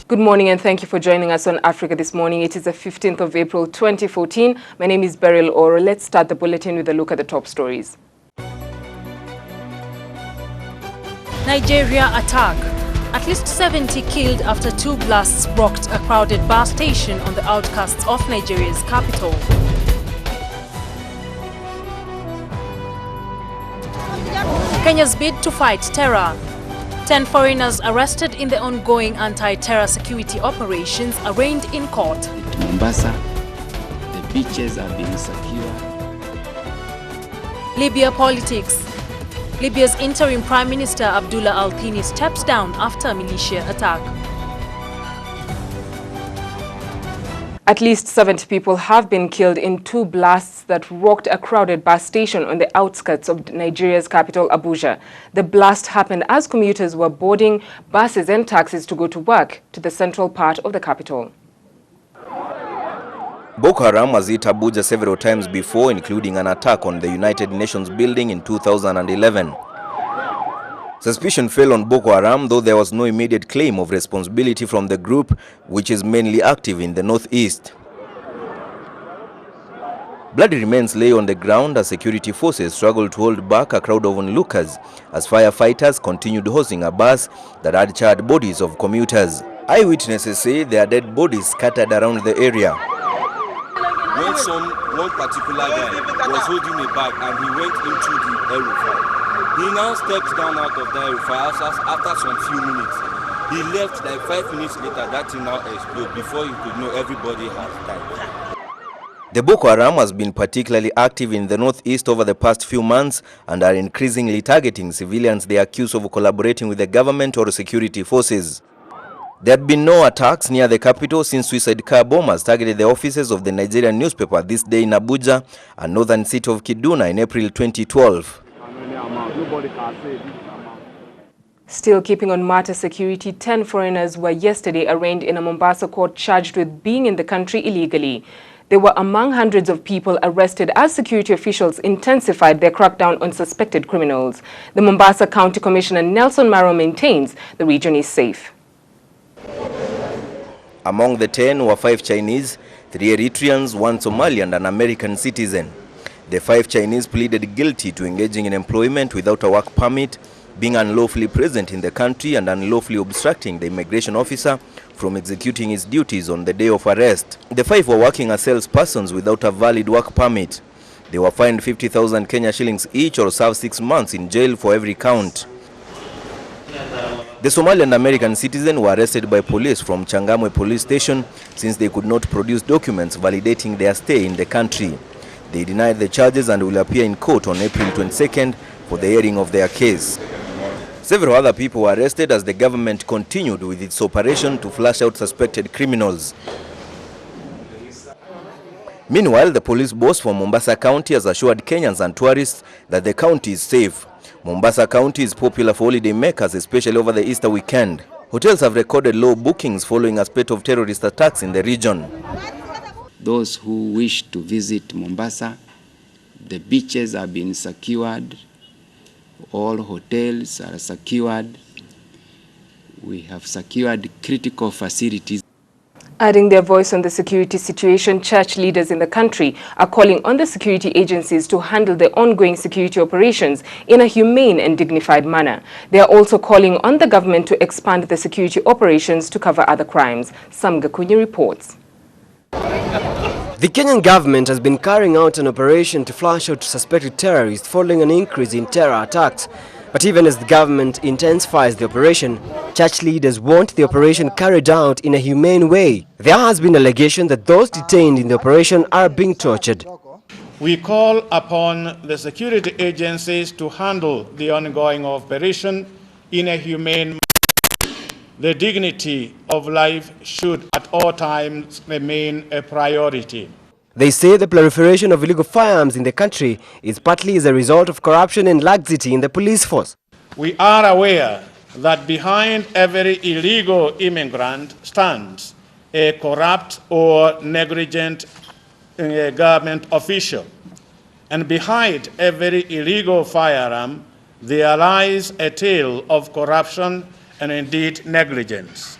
Good morning and thank you for joining us on Africa This Morning. It is the 15th of April 2014. My name is Beryl Ooro. Let's start the bulletin with a look at the top stories. Nigeria attack. At least 70 killed after two blasts rocked a crowded bus station on the outskirts of Nigeria's capital. Kenya's bid to fight terror. 10 foreigners arrested in the ongoing anti-terror security operations arraigned in court. Mombasa, the beaches are being secured. Libya politics. Libya's interim Prime Minister Abdullah Al-Thani steps down after militia attack. At least 70 people have been killed in two blasts that rocked a crowded bus station on the outskirts of Nigeria's capital, Abuja. The blast happened as commuters were boarding buses and taxis to go to work to the central part of the capital. Boko Haram has hit Abuja several times before, including an attack on the United Nations building in 2011. Suspicion fell on Boko Haram, though there was no immediate claim of responsibility from the group, which is mainly active in the northeast. Bloody remains lay on the ground as security forces struggled to hold back a crowd of onlookers as firefighters continued hosing a bus that had charred bodies of commuters. Eyewitnesses say there are dead bodies scattered around the area. When one particular guy was holding a bag and he went into the air fire. He now stepped down out of the air fire after some few minutes. He left like 5 minutes later, that thing now exploded before you could know everybody has died. The Boko Haram has been particularly active in the northeast over the past few months and are increasingly targeting civilians they accuse of collaborating with the government or security forces. There had been no attacks near the capital since suicide car bombers targeted the offices of the Nigerian newspaper This Day in Abuja and northern city of Kaduna in April 2012. Still keeping on matter security, 10 foreigners were yesterday arraigned in a Mombasa court charged with being in the country illegally. They were among hundreds of people arrested as security officials intensified their crackdown on suspected criminals. The Mombasa County Commissioner Nelson Maro maintains the region is safe. Among the 10 were 5 Chinese, 3 Eritreans, 1 Somali and an American citizen. The 5 Chinese pleaded guilty to engaging in employment without a work permit, being unlawfully present in the country and unlawfully obstructing the immigration officer from executing his duties on the day of arrest. The 5 were working as salespersons without a valid work permit. They were fined 50,000 Kenya shillings each or served 6 months in jail for every count. The Somali and American citizen were arrested by police from Changamwe police station since they could not produce documents validating their stay in the country. They denied the charges and will appear in court on April 22nd for the hearing of their case. Several other people were arrested as the government continued with its operation to flush out suspected criminals. Meanwhile, the police boss for Mombasa County has assured Kenyans and tourists that the county is safe. Mombasa County is popular for holiday makers, especially over the Easter weekend. Hotels have recorded low bookings following a spate of terrorist attacks in the region. Those who wish to visit Mombasa, the beaches are being secured. All hotels are secured. We have secured critical facilities. Adding their voice on the security situation, church leaders in the country are calling on the security agencies to handle the ongoing security operations in a humane and dignified manner. They are also calling on the government to expand the security operations to cover other crimes. Sam Gakunyi reports. The Kenyan government has been carrying out an operation to flush out suspected terrorists following an increase in terror attacks. But even as the government intensifies the operation, church leaders want the operation carried out in a humane way. There has been allegation that those detained in the operation are being tortured. We call upon the security agencies to handle the ongoing operation in a humane manner. The dignity of life should at all times remain a priority. They say the proliferation of illegal firearms in the country is partly as a result of corruption and laxity in the police force. We are aware that behind every illegal immigrant stands a corrupt or negligent government official. And behind every illegal firearm, there lies a tale of corruption and indeed negligence.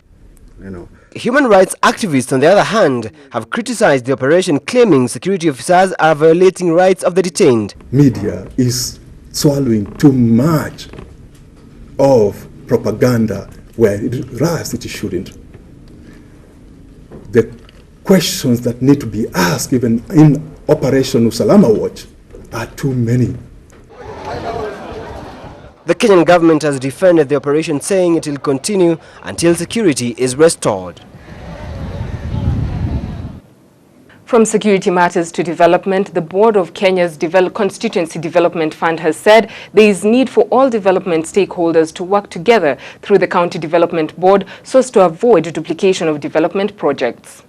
Human rights activists, on the other hand, have criticized the operation, claiming security officers are violating rights of the detained. Media is swallowing too much of propaganda where it shouldn't. The questions that need to be asked, even in Operation Usalama Watch, are too many. The Kenyan government has defended the operation, saying it will continue until security is restored. From security matters to development, the board of Kenya's Constituency Development Fund has said there is need for all development stakeholders to work together through the County Development Board so as to avoid duplication of development projects.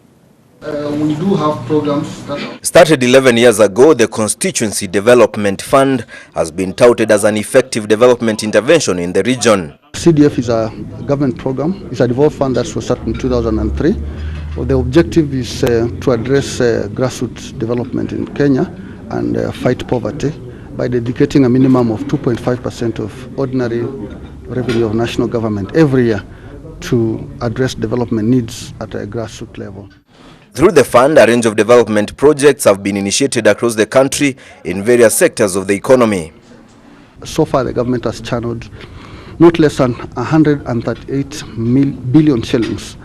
We do have programs that Started 11 years ago, the Constituency Development Fund has been touted as an effective development intervention in the region. CDF is a government program. It's a devolved fund that was started in 2003. The objective is to address grassroots development in Kenya and fight poverty by dedicating a minimum of 2.5% of ordinary revenue of national government every year to address development needs at a grassroots level. Through the fund, a range of development projects have been initiated across the country in various sectors of the economy. So far, the government has channeled not less than 138 billion shillings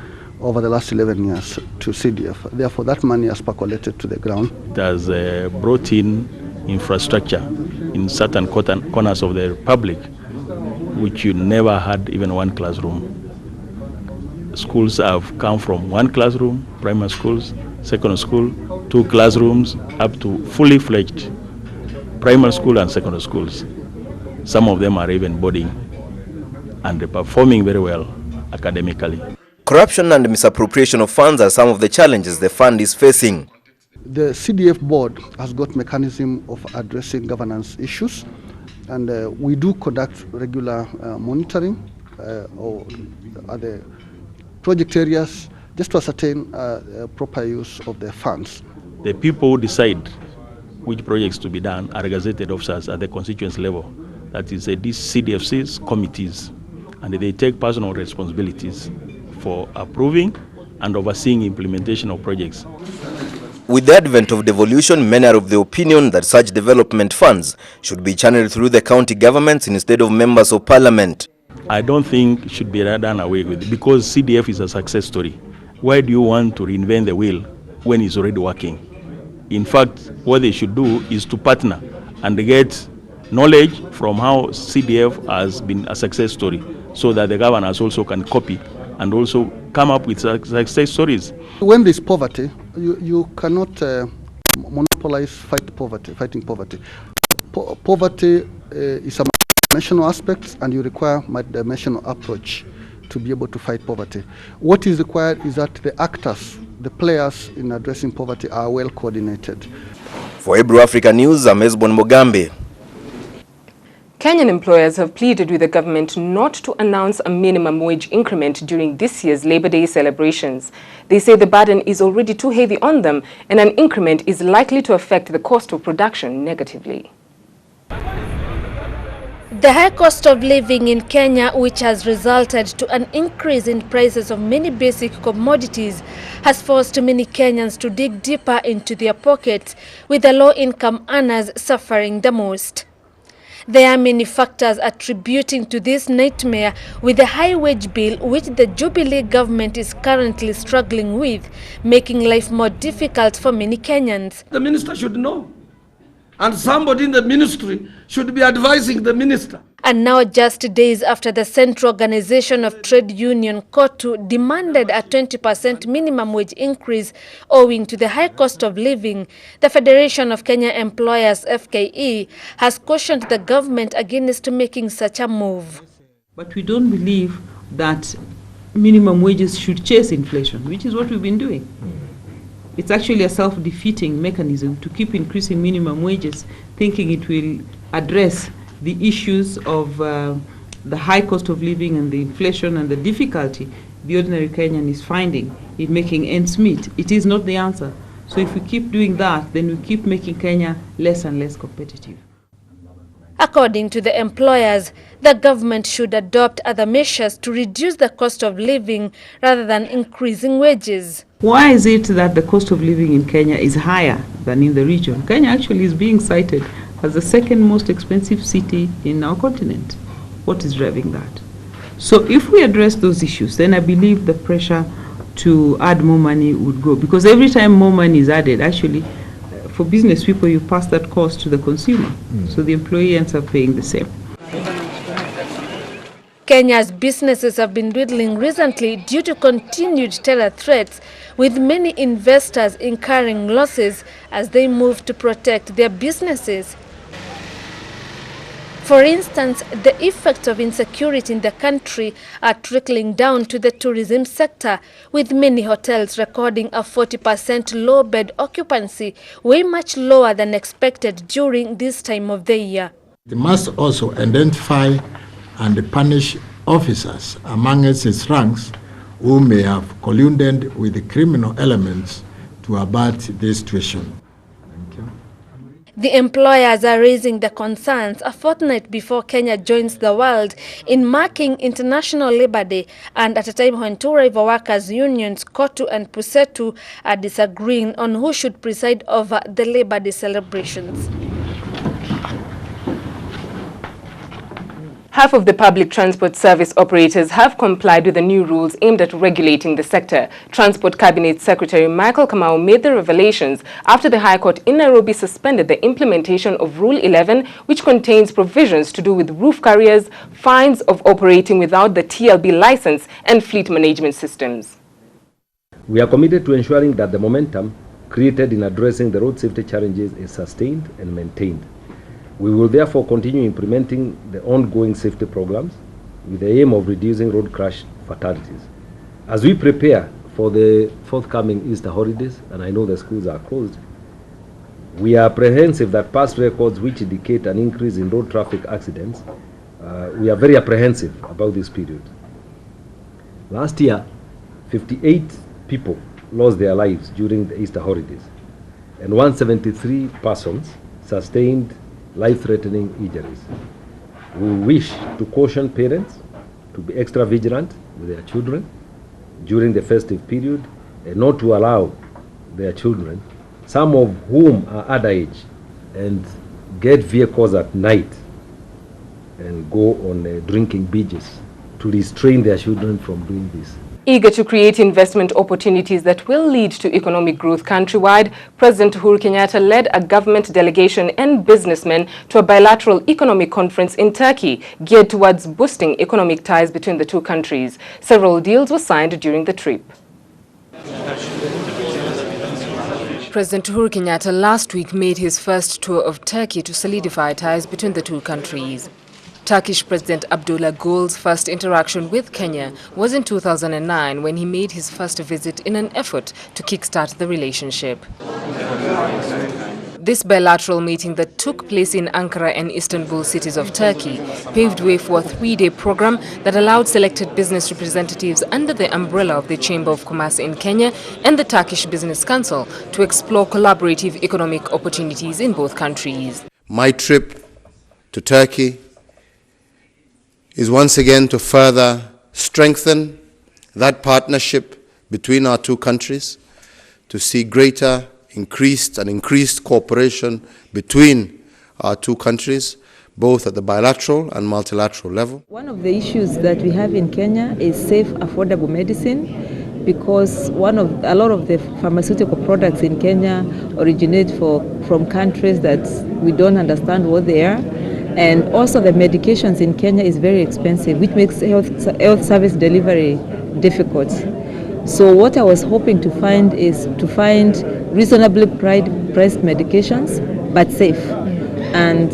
over the last 11 years to CDF. Therefore, that money has percolated to the ground. It has brought in infrastructure in certain corners of the republic, which you never had even one classroom. Schools have come from one classroom, primary schools, secondary school, 2 classrooms, up to fully fledged primary school and secondary schools. Some of them are even boarding and they're performing very well academically. Corruption and misappropriation of funds are some of the challenges the fund is facing. The CDF board has got mechanism of addressing governance issues, and we do conduct regular monitoring or other project areas just to ascertain proper use of the funds. The people who decide which projects to be done are gazetted officers at the constituency level. That is, these CDFCs committees, and they take personal responsibilities for approving and overseeing implementation of projects. With the advent of devolution, many are of the opinion that such development funds should be channeled through the county governments instead of members of parliament. I don't think it should be done away with because CDF is a success story. Why do you want to reinvent the wheel when it's already working? In fact, what they should do is to partner and get knowledge from how CDF has been a success story so that the governors also can copy and also come up with success stories. When there's poverty, you cannot monopolize fighting poverty. Poverty is a dimensional aspect, and you require a dimensional approach to be able to fight poverty. What is required is that the actors, the players in addressing poverty are well coordinated. For Ebru Africa News, I'm Esbon Mogambe. Kenyan employers have pleaded with the government not to announce a minimum wage increment during this year's Labor Day celebrations. They say the burden is already too heavy on them, and an increment is likely to affect the cost of production negatively. The high cost of living in Kenya, which has resulted to an increase in prices of many basic commodities, has forced many Kenyans to dig deeper into their pockets, with the low-income earners suffering the most. There are many factors attributing to this nightmare, with the high wage bill which the Jubilee government is currently struggling with, making life more difficult for many Kenyans. The minister should know, and somebody in the ministry should be advising the minister. And now, just days after the Central Organization of Trade Union KOTU demanded a 20% minimum wage increase owing to the high cost of living, the Federation of Kenya Employers FKE has cautioned the government against making such a move. But we don't believe that minimum wages should chase inflation, which is what we've been doing. It's actually a self-defeating mechanism to keep increasing minimum wages, thinking it will address the issues of the high cost of living and the inflation and the difficulty the ordinary Kenyan is finding in making ends meet. It is not the answer. So if we keep doing that, then we keep making Kenya less and less competitive. According to the employers, the government should adopt other measures to reduce the cost of living rather than increasing wages. Why is it that the cost of living in Kenya is higher than in the region? Kenya actually is being cited as the second most expensive city in our continent. What is driving that? So if we address those issues, then I believe the pressure to add more money would go. Because every time more money is added, actually, for business people, you pass that cost to the consumer. So the employee ends up paying the same. Kenya's businesses have been dwindling recently due to continued terror threats, with many investors incurring losses as they move to protect their businesses. For instance, the effects of insecurity in the country are trickling down to the tourism sector, with many hotels recording a 40% low bed occupancy, way much lower than expected during this time of the year. They must also identify and punish officers among its ranks who may have colluded with the criminal elements to avert this situation. The employers are raising the concerns a fortnight before Kenya joins the world in marking International Labour Day, and at a time when two rival workers' unions, KOTU and PUSETU, are disagreeing on who should preside over the Labour Day celebrations. Half of the public transport service operators have complied with the new rules aimed at regulating the sector. Transport Cabinet Secretary Michael Kamau made the revelations after the High Court in Nairobi suspended the implementation of Rule 11, which contains provisions to do with roof carriers, fines of operating without the TLB license, and fleet management systems. We are committed to ensuring that the momentum created in addressing the road safety challenges is sustained and maintained. We will therefore continue implementing the ongoing safety programs with the aim of reducing road crash fatalities. As we prepare for the forthcoming Easter holidays, and I know the schools are closed, we are apprehensive that past records which indicate an increase in road traffic accidents, we are very apprehensive about this period. Last year, 58 people lost their lives during the Easter holidays, and 173 persons sustained life-threatening injuries. We wish to caution parents to be extra vigilant with their children during the festive period and not to allow their children, some of whom are underage, and get vehicles at night and go on drinking beaches, to restrain their children from doing this. Eager to create investment opportunities that will lead to economic growth countrywide, President Uhuru Kenyatta led a government delegation and businessmen to a bilateral economic conference in Turkey geared towards boosting economic ties between the two countries. Several deals were signed during the trip. President Uhuru Kenyatta last week made his first tour of Turkey to solidify ties between the two countries. Turkish President Abdullah Gül's first interaction with Kenya was in 2009 when he made his first visit in an effort to kickstart the relationship. This bilateral meeting that took place in Ankara and Istanbul cities of Turkey paved way for a three-day program that allowed selected business representatives under the umbrella of the Chamber of Commerce in Kenya and the Turkish Business Council to explore collaborative economic opportunities in both countries. My trip to Turkey is once again to further strengthen that partnership between our two countries, to see greater, increased cooperation between our two countries, both at the bilateral and multilateral level. One of the issues that we have in Kenya is safe, affordable medicine, because a lot of the pharmaceutical products in Kenya originate from countries that we don't understand what they are. And also the medications in Kenya is very expensive, which makes health service delivery difficult. So what I was hoping to find is to find reasonably priced medications, but safe. And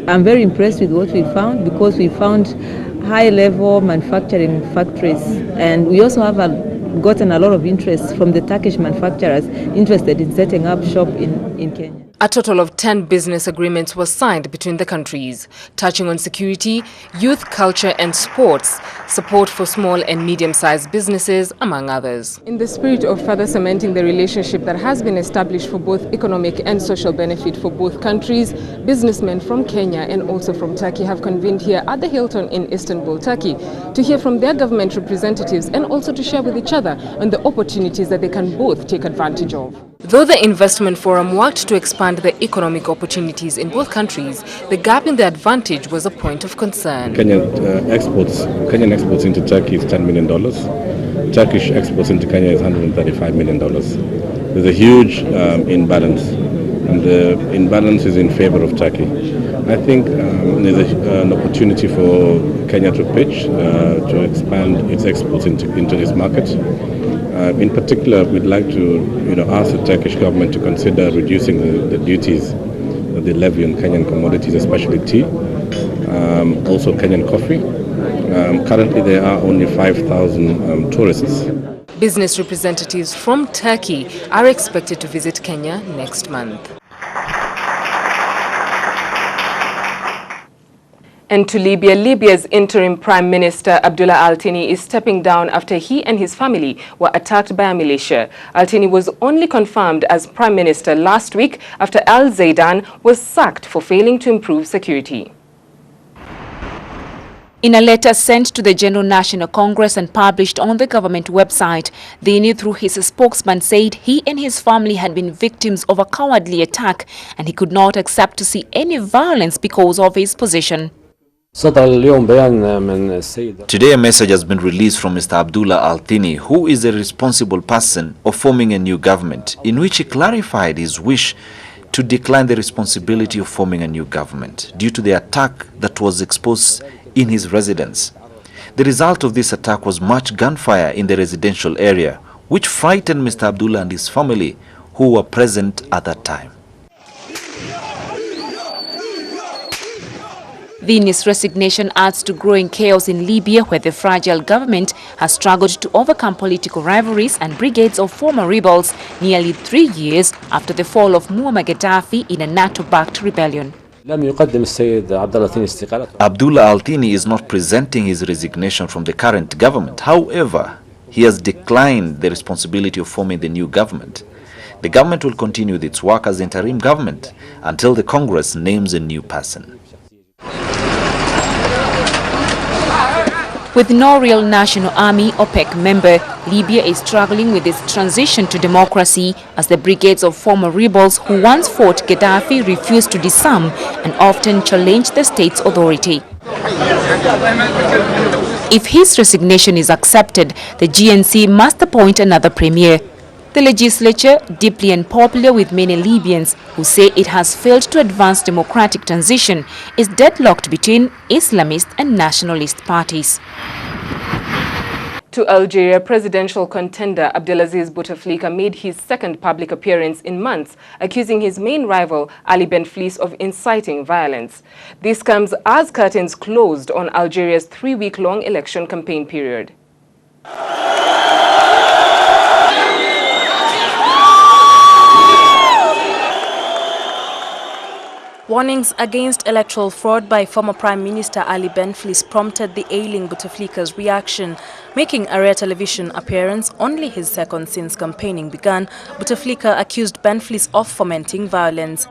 I'm very impressed with what we found, because we found high-level manufacturing factories. And we also have gotten a lot of interest from the Turkish manufacturers interested in setting up shop in Kenya. A total of 10 business agreements were signed between the countries, touching on security, youth, culture and sports, support for small and medium-sized businesses, among others. In the spirit of further cementing the relationship that has been established for both economic and social benefit for both countries, businessmen from Kenya and also from Turkey have convened here at the Hilton in Istanbul, Turkey, to hear from their government representatives and also to share with each other on the opportunities that they can both take advantage of. Though the investment forum worked to expand the economic opportunities in both countries, the gap in the advantage was a point of concern. Kenyan exports into Turkey is $10 million. Turkish exports into Kenya is $135 million. There's a huge imbalance, and the imbalance is in favor of Turkey. I think there's an opportunity for Kenya to pitch to expand its exports into this market. In particular, we'd like to ask the Turkish government to consider reducing the duties that they levy on Kenyan commodities, especially tea, also Kenyan coffee. Currently, there are only 5,000 tourists. Business representatives from Turkey are expected to visit Kenya next month. And to Libya, Libya's interim Prime Minister Abdullah Al-Tini is stepping down after he and his family were attacked by a militia. Al-Tini was only confirmed as Prime Minister last week after Al-Zaidan was sacked for failing to improve security. In a letter sent to the General National Congress and published on the government website, Dini, through his spokesman, said he and his family had been victims of a cowardly attack and he could not accept to see any violence because of his position. Today a message has been released from Mr. Abdullah Al-Tini, who is the responsible person of forming a new government, in which he clarified his wish to decline the responsibility of forming a new government due to the attack that was exposed in his residence. The result of this attack was much gunfire in the residential area, which frightened Mr. Abdullah and his family, who were present at that time. Dini's resignation adds to growing chaos in Libya, where the fragile government has struggled to overcome political rivalries and brigades of former rebels nearly 3 years after the fall of Muammar Gaddafi in a NATO-backed rebellion. Abdullah Al-Tini is not presenting his resignation from the current government. However, he has declined the responsibility of forming the new government. The government will continue with its work as interim government until the Congress names a new person. With no real national army OPEC member, Libya is struggling with its transition to democracy as the brigades of former rebels who once fought Gaddafi refuse to disarm and often challenge the state's authority. If his resignation is accepted, the GNC must appoint another premier. The legislature, deeply unpopular with many Libyans who say it has failed to advance democratic transition, is deadlocked between Islamist and nationalist parties. To Algeria, presidential contender Abdelaziz Bouteflika made his second public appearance in months, accusing his main rival Ali Benflis of inciting violence. This comes as curtains closed on Algeria's 3-week-long election campaign period. Warnings against electoral fraud by former Prime Minister Ali Benflis prompted the ailing Bouteflika's reaction. Making a rare television appearance, only his second since campaigning began, Bouteflika accused Benflis of fomenting violence.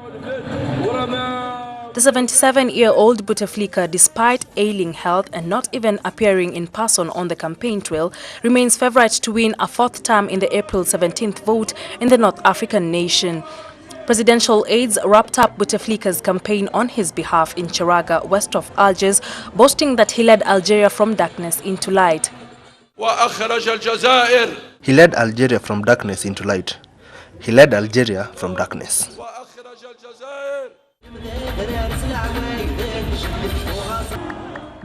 The 77-year-old Bouteflika, despite ailing health and not even appearing in person on the campaign trail, remains favorite to win a 4th term in the April 17th vote in the North African nation. Presidential aides wrapped up Bouteflika's campaign on his behalf in Charaga, west of Algiers, boasting that he led Algeria from darkness into light. He led Algeria from darkness into light. He led Algeria from darkness.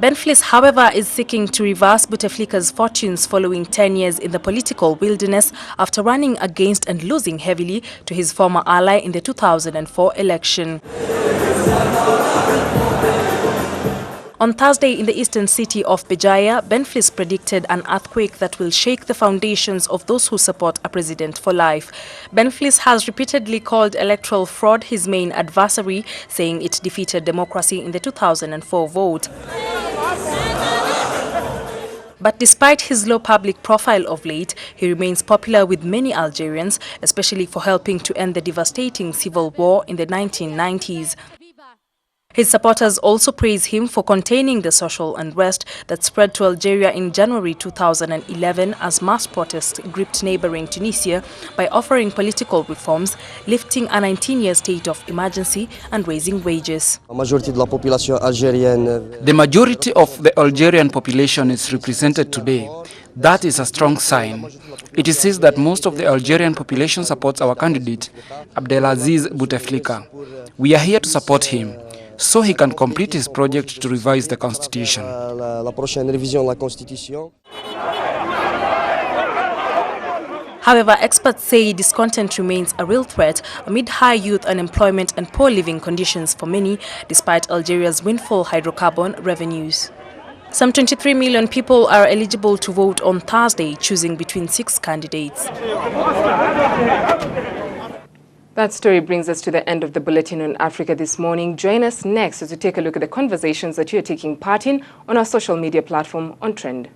Benflis, however, is seeking to reverse Bouteflika's fortunes following 10 years in the political wilderness after running against and losing heavily to his former ally in the 2004 election. On Thursday, in the eastern city of Béjaïa, Benflis predicted an earthquake that will shake the foundations of those who support a president for life. Benflis has repeatedly called electoral fraud his main adversary, saying it defeated democracy in the 2004 vote. But despite his low public profile of late, he remains popular with many Algerians, especially for helping to end the devastating civil war in the 1990s. His supporters also praise him for containing the social unrest that spread to Algeria in January 2011 as mass protests gripped neighboring Tunisia by offering political reforms, lifting a 19-year state of emergency and raising wages. The majority of the Algerian population is represented today. That is a strong sign. It says that most of the Algerian population supports our candidate, Abdelaziz Bouteflika. We are here to support him, so he can complete his project to revise the constitution. However, experts say discontent remains a real threat amid high youth unemployment and poor living conditions for many, despite Algeria's windfall hydrocarbon revenues. Some 23 million people are eligible to vote on Thursday, choosing between 6 candidates. That story brings us to the end of the Bulletin on Africa this morning. Join us next as we take a look at the conversations that you are taking part in on our social media platform on Trend.